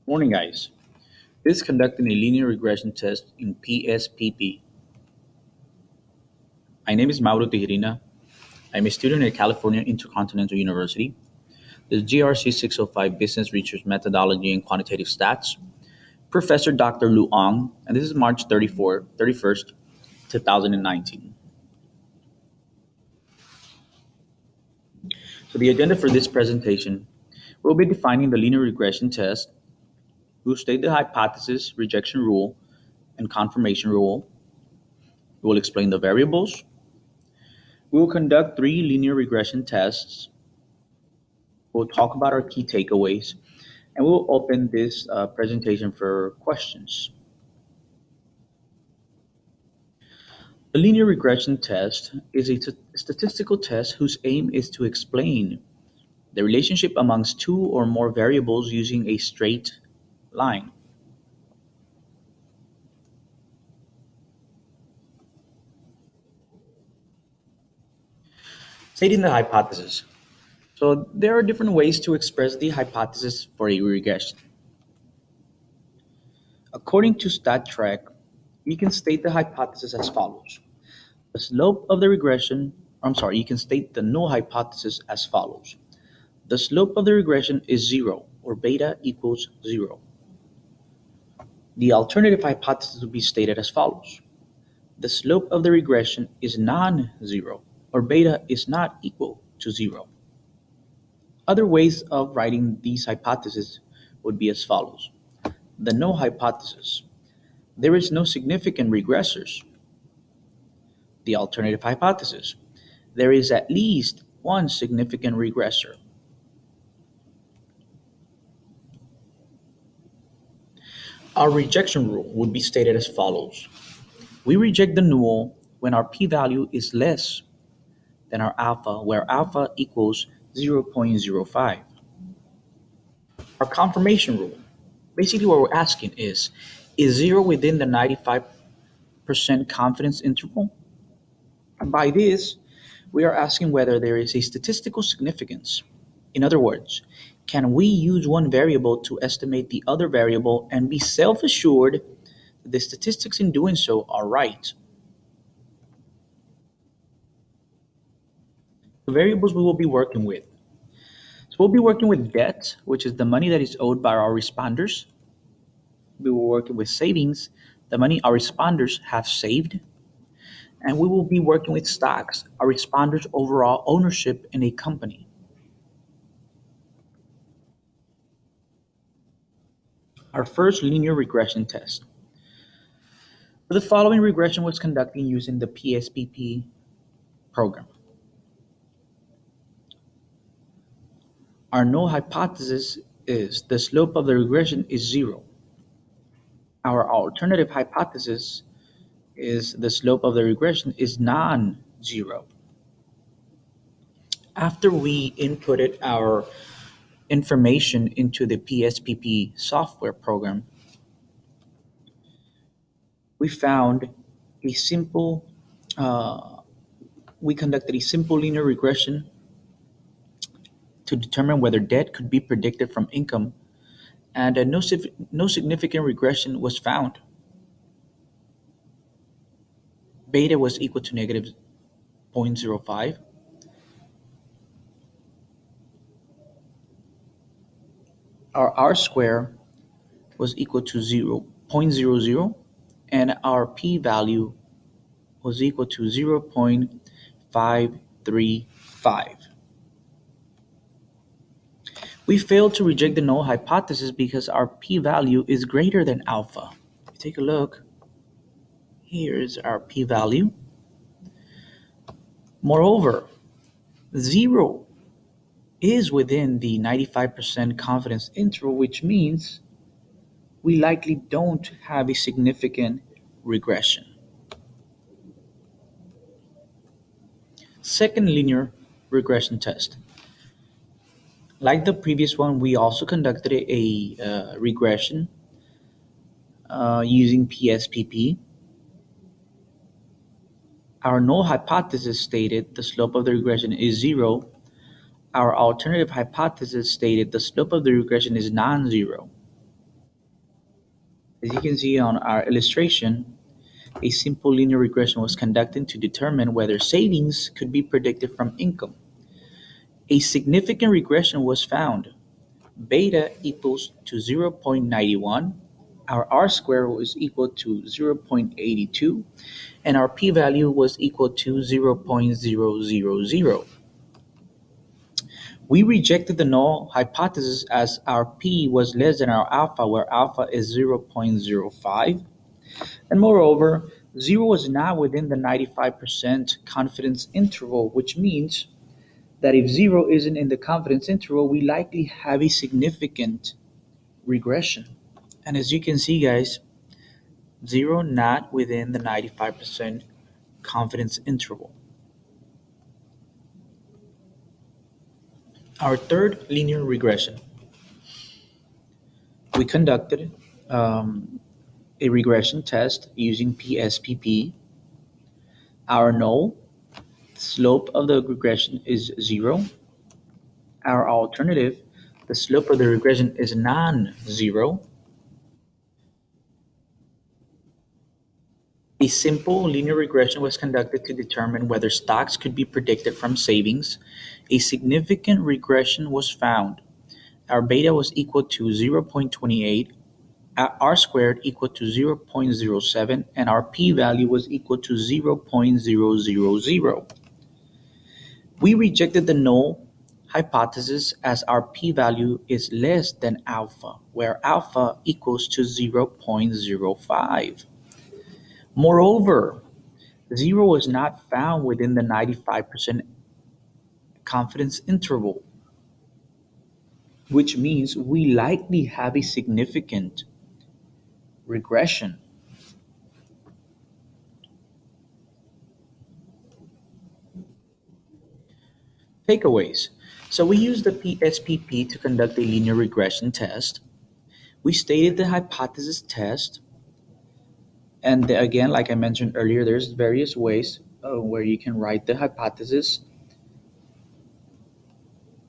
Morning, guys. This is conducting a linear regression test in PSPP. My name is Mauro Tejirina. I'm a student at California Intercontinental University. The GRC 605 Business Research Methodology and Quantitative Stats. Professor Dr. Lu Ong, and this is March 31st, 2019. So the agenda for this presentation, we'll be defining the linear regression test. We'll state the hypothesis, rejection rule, and confirmation rule. We'll explain the variables. We will conduct three linear regression tests. We'll talk about our key takeaways, and we'll open this presentation for questions. The linear regression test is a statistical test whose aim is to explain the relationship amongst two or more variables using a straight line. Stating the hypothesis. So there are different ways to express the hypothesis for a regression. According to StatTrack, we can state the hypothesis as follows. The slope of the regression, you can state the null hypothesis as follows. The slope of the regression is zero, or beta equals zero. The alternative hypothesis will be stated as follows. The slope of the regression is non-zero, or beta is not equal to zero. Other ways of writing these hypotheses would be as follows. The null hypothesis. There is no significant regressors. The alternative hypothesis. There is at least one significant regressor. Our rejection rule would be stated as follows. We reject the null when our p-value is less than our alpha, where alpha equals 0.05. Our confirmation rule. Basically what we're asking is 0 within the 95% confidence interval? And by this, we are asking whether there is a statistical significance. In other words, can we use one variable to estimate the other variable and be self-assured that the statistics in doing so are right? The variables we will be working with. So we'll be working with debt, which is the money that is owed by our responders. We will work with savings, the money our responders have saved. And we will be working with stocks, our responders' overall ownership in a company. Our first linear regression test. The following regression was conducted using the PSPP program. Our null hypothesis is the slope of the regression is zero. Our alternative hypothesis is the slope of the regression is non-zero. After we inputted our information into the PSPP software program, we found a simple, we conducted a simple linear regression to determine whether debt could be predicted from income, and no significant regression was found. Beta was equal to negative 0.05. Our R square was equal to 0.00, and our p-value was equal to 0.535. We failed to reject the null hypothesis because our p-value is greater than alpha. If you take a look, here's our p-value. Moreover, 0 is within the 95% confidence interval, which means we likely don't have a significant regression. Second linear regression test. Like the previous one, we also conducted a regression using PSPP. Our null hypothesis stated the slope of the regression is zero. Our alternative hypothesis stated the slope of the regression is non-zero. As you can see on our illustration, a simple linear regression was conducted to determine whether savings could be predicted from income. A significant regression was found. Beta equals to 0.91, our R square was equal to 0.82, and our p-value was equal to 0.000. We rejected the null hypothesis as our p was less than our alpha, where alpha is 0.05. And moreover, 0 was not within the 95% confidence interval, which means that if 0 isn't in the confidence interval, we likely have a significant regression. And as you can see, guys, 0 not within the 95% confidence interval. Our third linear regression, we conducted a regression test using PSPP. Our null slope of the regression is 0. Our alternative, the slope of the regression is non-zero. A simple linear regression was conducted to determine whether stocks could be predicted from savings. A significant regression was found. Our beta was equal to 0.28, r squared equal to 0.07, and our p-value was equal to 0.000. We rejected the null hypothesis as our p-value is less than alpha, where alpha equals to 0.05. Moreover, 0 was not found within the 95% confidence interval, which means we likely have a significant regression. Takeaways. So we used the PSPP to conduct a linear regression test. We stated the hypothesis test. And again, like I mentioned earlier, there's various ways where you can write the hypothesis.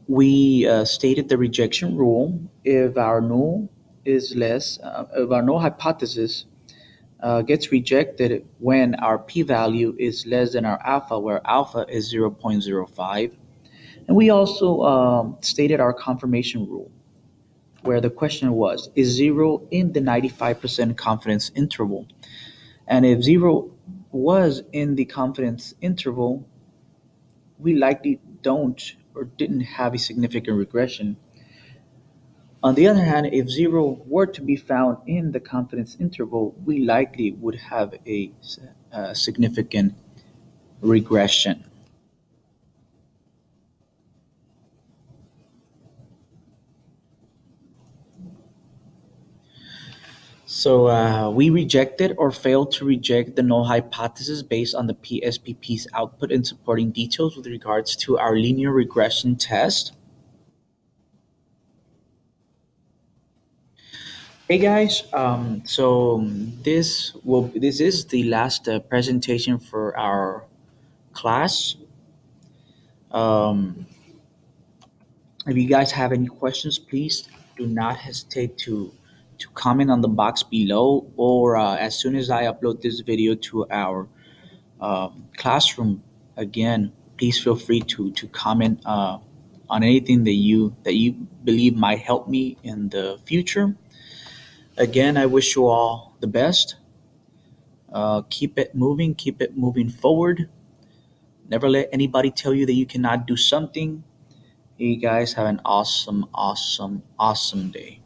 We stated the rejection rule. If our null is less, if our null hypothesis gets rejected when our p-value is less than our alpha, where alpha is 0.05. And we also stated our confirmation rule, where the question was, is 0 in the 95% confidence interval? And if 0 was in the confidence interval, we likely don't or didn't have a significant regression. On the other hand, if 0 were to be found in the confidence interval, we likely would have a significant regression. So we rejected or failed to reject the null hypothesis based on the PSPP's output and supporting details with regards to our linear regression test. Hey guys, this is the last presentation for our class. Um, if you guys have any questions, please do not hesitate to comment on the box below, or as soon as I upload this video to our classroom again, please feel free to comment on anything that you believe might help me in the future. Again, I wish you all the best. Keep it moving forward. Never let anybody tell you that you cannot do something. You guys have an awesome, awesome, awesome day.